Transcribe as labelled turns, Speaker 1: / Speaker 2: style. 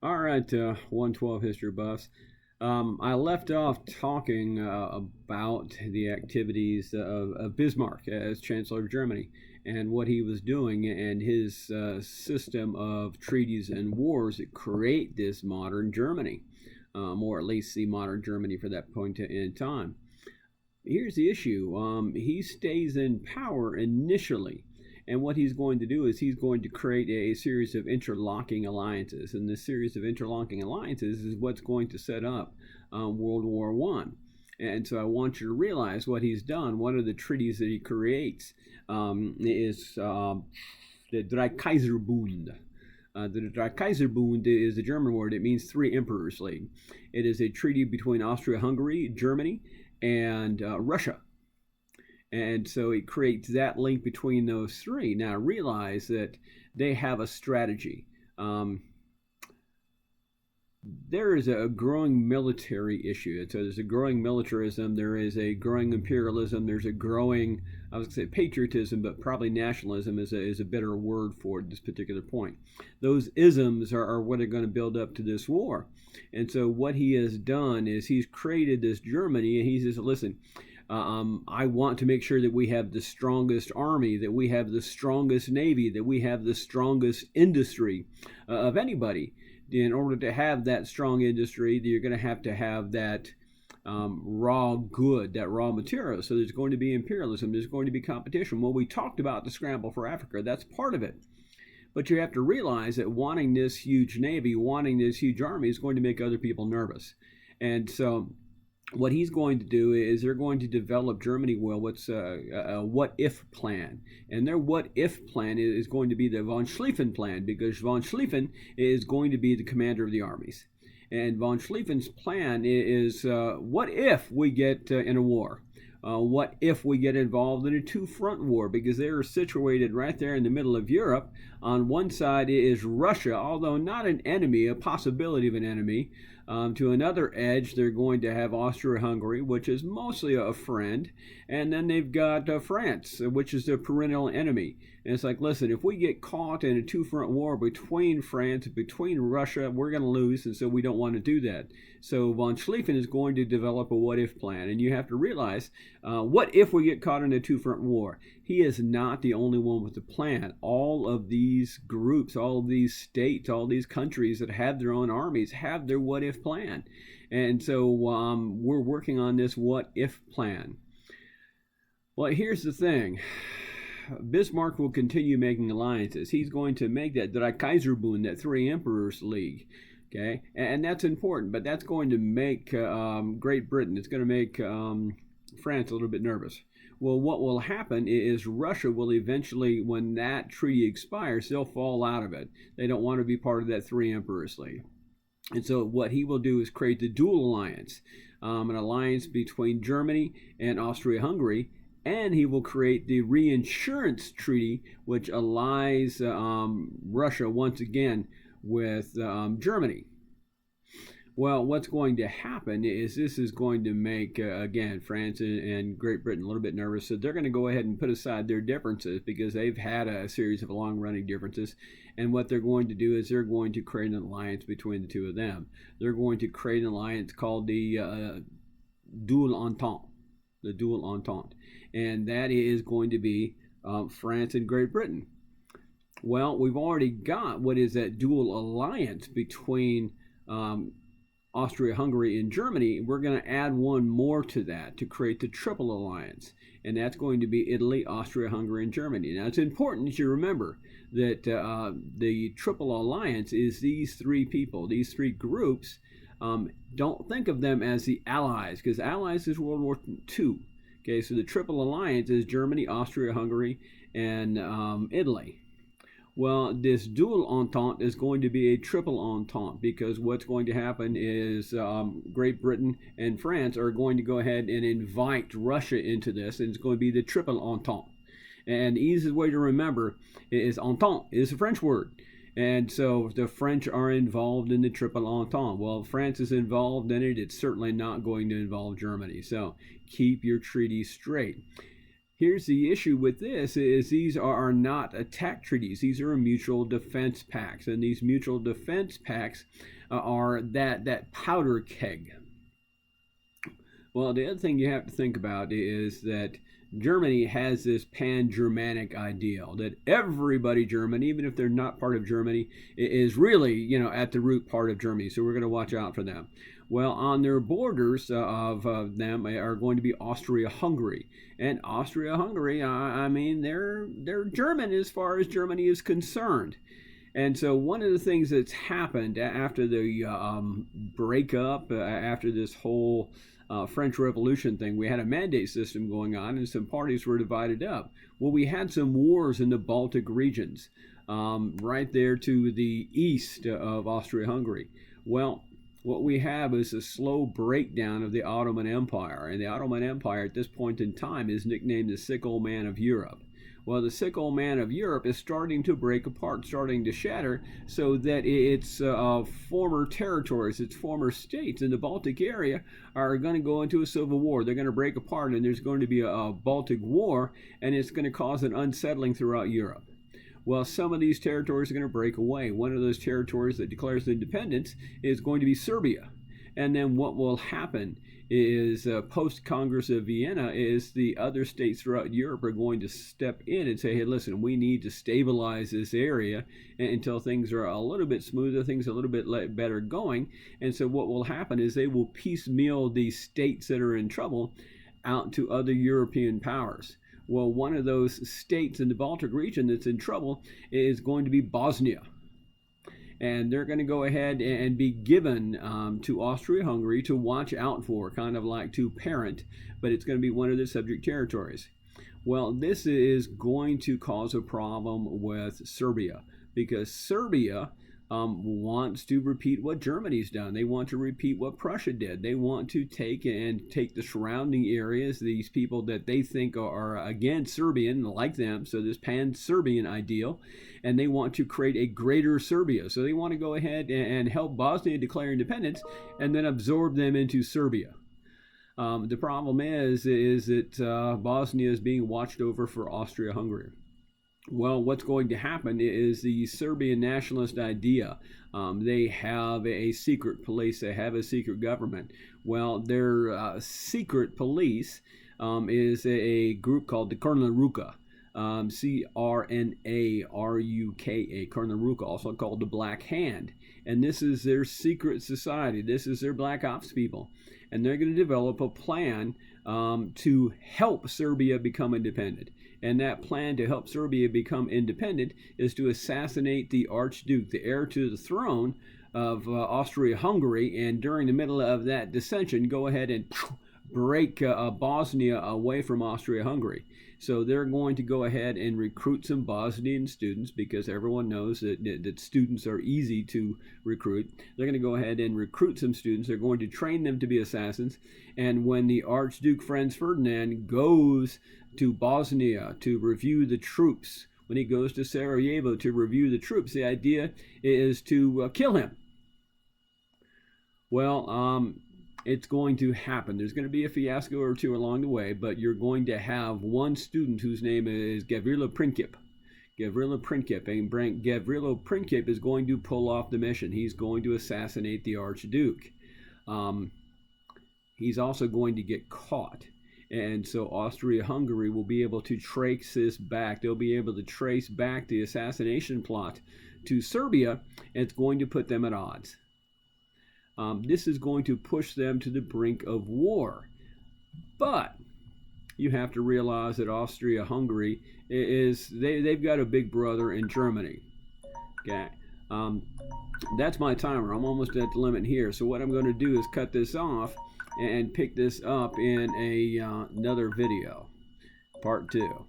Speaker 1: All right, 112 history buffs. I left off talking about the activities of Bismarck as Chancellor of Germany and what he was doing and his system of treaties and wars that create this modern Germany, or at least the modern Germany for that point in time. Here's the issue. He stays in power initially. And what he's going to do is he's going to create a series of interlocking alliances. And this series of interlocking alliances is what's going to set up World War I. And so I want you to realize what he's done. One of the treaties that he creates is the Dreikaiserbund. The Dreikaiserbund is the German word. It means Three Emperors League. It is a treaty between Austria-Hungary, Germany, and Russia. And so it creates that link between those three. Now realize that they have a strategy. There is a growing military issue. So there's a growing militarism. There is a growing imperialism. There's a growing, I was going to say patriotism, but probably nationalism is a better word for this particular point. Those isms are what are going to build up to this war. And so what he has done is he's created this Germany, and he says, listen, I want to make sure that we have the strongest army, that we have the strongest navy, that we have the strongest industry of anybody. In order to have that strong industry, you're going to have that raw good, that raw material. So there's going to be imperialism, there's going to be competition. Well, we talked about the scramble for Africa. That's part of it. But you have to realize that wanting this huge navy, wanting this huge army is going to make other people nervous. And so what he's going to do is they're going to develop Germany what's a what-if plan. And their what-if plan is going to be the von Schlieffen plan, because von Schlieffen is going to be the commander of the armies. And von Schlieffen's plan is what if we get in a war? What if we get involved in a two-front war? Because they're situated right there in the middle of Europe. On one side is Russia, although not an enemy, a possibility of an enemy. To another edge, they're going to have Austria-Hungary, which is mostly a friend. And then they've got France, which is the perennial enemy. And it's like, listen, if we get caught in a two-front war between France, between Russia, we're going to lose, and so we don't want to do that. So von Schlieffen is going to develop a what-if plan. And you have to realize, what if we get caught in a two-front war? He is not the only one with the plan. All of these groups, all of these states, all these countries that have their own armies have their what-if plan. And so we're working on this what-if plan. Well, here's the thing. Bismarck will continue making alliances. He's going to make that Dreikaiserbund, that Three Emperors League. Okay, and that's important, but that's going to make Great Britain, it's going to make France a little bit nervous. Well, what will happen is Russia will eventually, when that treaty expires, they'll fall out of it. They don't want to be part of that Three Emperors League. And so what he will do is create the dual alliance, an alliance between Germany and Austria-Hungary, and he will create the reinsurance treaty, which allies Russia once again with Germany. Well, what's going to happen is this is going to make, again, France and Great Britain a little bit nervous. So they're going to go ahead and put aside their differences because they've had a series of long-running differences. And what they're going to do is they're going to create an alliance between the two of them. They're going to create an alliance called the Dual Entente. The Dual Entente. And that is going to be France and Great Britain. Well, we've already got what is that dual alliance between Austria-Hungary and Germany. We're going to add one more to that to create the triple alliance. And that's going to be Italy, Austria-Hungary, and Germany. Now, it's important that you remember that the triple alliance is these three people, these three groups. Don't think of them as the Allies, because Allies is World War II. Okay, so the triple alliance is Germany, Austria-Hungary, and Italy. Well, this dual entente is going to be a triple entente, because what's going to happen is Great Britain and France are going to go ahead and invite Russia into this, and it's going to be the triple entente. And the easiest way to remember is entente is a French word. And so the French are involved in the triple entente. Well, if France is involved in it, it's certainly not going to involve Germany. So keep your treaties straight. Here's the issue with this is these are not attack treaties. These are mutual defense pacts, and these mutual defense pacts are that powder keg. Well, the other thing you have to think about is that Germany has this pan-Germanic ideal that everybody German, even if they're not part of Germany, is really, at the root part of Germany. So we're going to watch out for them. Well, on their borders of them are going to be Austria-Hungary. And Austria-Hungary, I mean, they're German as far as Germany is concerned. And so one of the things that's happened after the breakup, after this whole French Revolution thing, we had a mandate system going on and some parties were divided up. Well, we had some wars in the Baltic regions, right there to the east of Austria-Hungary. Well, what we have is a slow breakdown of the Ottoman Empire. And the Ottoman Empire at this point in time is nicknamed the sick old man of Europe. Well, the sick old man of Europe is starting to break apart, starting to shatter, so that its former territories, its former states in the Baltic area are going to go into a civil war. They're going to break apart, and there's going to be a Baltic war, and it's going to cause an unsettling throughout Europe. Well, some of these territories are going to break away. One of those territories that declares independence is going to be Serbia. And then what will happen is post-Congress of Vienna is the other states throughout Europe are going to step in and say, hey, listen, we need to stabilize this area until things are a little bit smoother, things are a little bit better going. And so what will happen is they will piecemeal these states that are in trouble out to other European powers. Well, one of those states in the Baltic region that's in trouble is going to be Bosnia. And they're going to go ahead and be given to Austria-Hungary to watch out for, kind of like to parent, but it's going to be one of the subject territories. Well, this is going to cause a problem with Serbia, because Serbia wants to repeat what Germany's done. They want to repeat what Prussia did. They want to take the surrounding areas, these people that they think are again Serbian, like them, so this pan-Serbian ideal, and they want to create a greater Serbia. So they want to go ahead and help Bosnia declare independence and then absorb them into Serbia. The problem is that Bosnia is being watched over for Austria-Hungary. Well, what's going to happen is the Serbian Nationalist Idea. They have a secret police. They have a secret government. Well, their secret police is a group called the Crna Ruka. C-R-N-A-R-U-K-A, Crna Ruka, also called the Black Hand. And this is their secret society. This is their black ops people. And they're going to develop a plan to help Serbia become independent. And that plan to help Serbia become independent is to assassinate the Archduke, the heir to the throne of Austria-Hungary, and during the middle of that dissension, go ahead and break Bosnia away from Austria-Hungary. So they're going to go ahead and recruit some Bosnian students, because everyone knows that students are easy to recruit. They're going to go ahead and recruit some students. They're going to train them to be assassins. And when the Archduke Franz Ferdinand goes to Bosnia to review the troops, when he goes to Sarajevo to review the troops, the idea is to kill him. Well, it's going to happen. There's going to be a fiasco or two along the way, but you're going to have one student whose name is Gavrilo Princip. Gavrilo Princip. And Gavrilo Princip is going to pull off the mission. He's going to assassinate the Archduke. He's also going to get caught. And so Austria-Hungary will be able to trace this back. They'll be able to trace back the assassination plot to Serbia, and it's going to put them at odds. This is going to push them to the brink of war. But you have to realize that Austria-Hungary they've got a big brother in Germany. Okay. That's my timer. I'm almost at the limit here. So what I'm going to do is cut this off and pick this up in another video, part 2.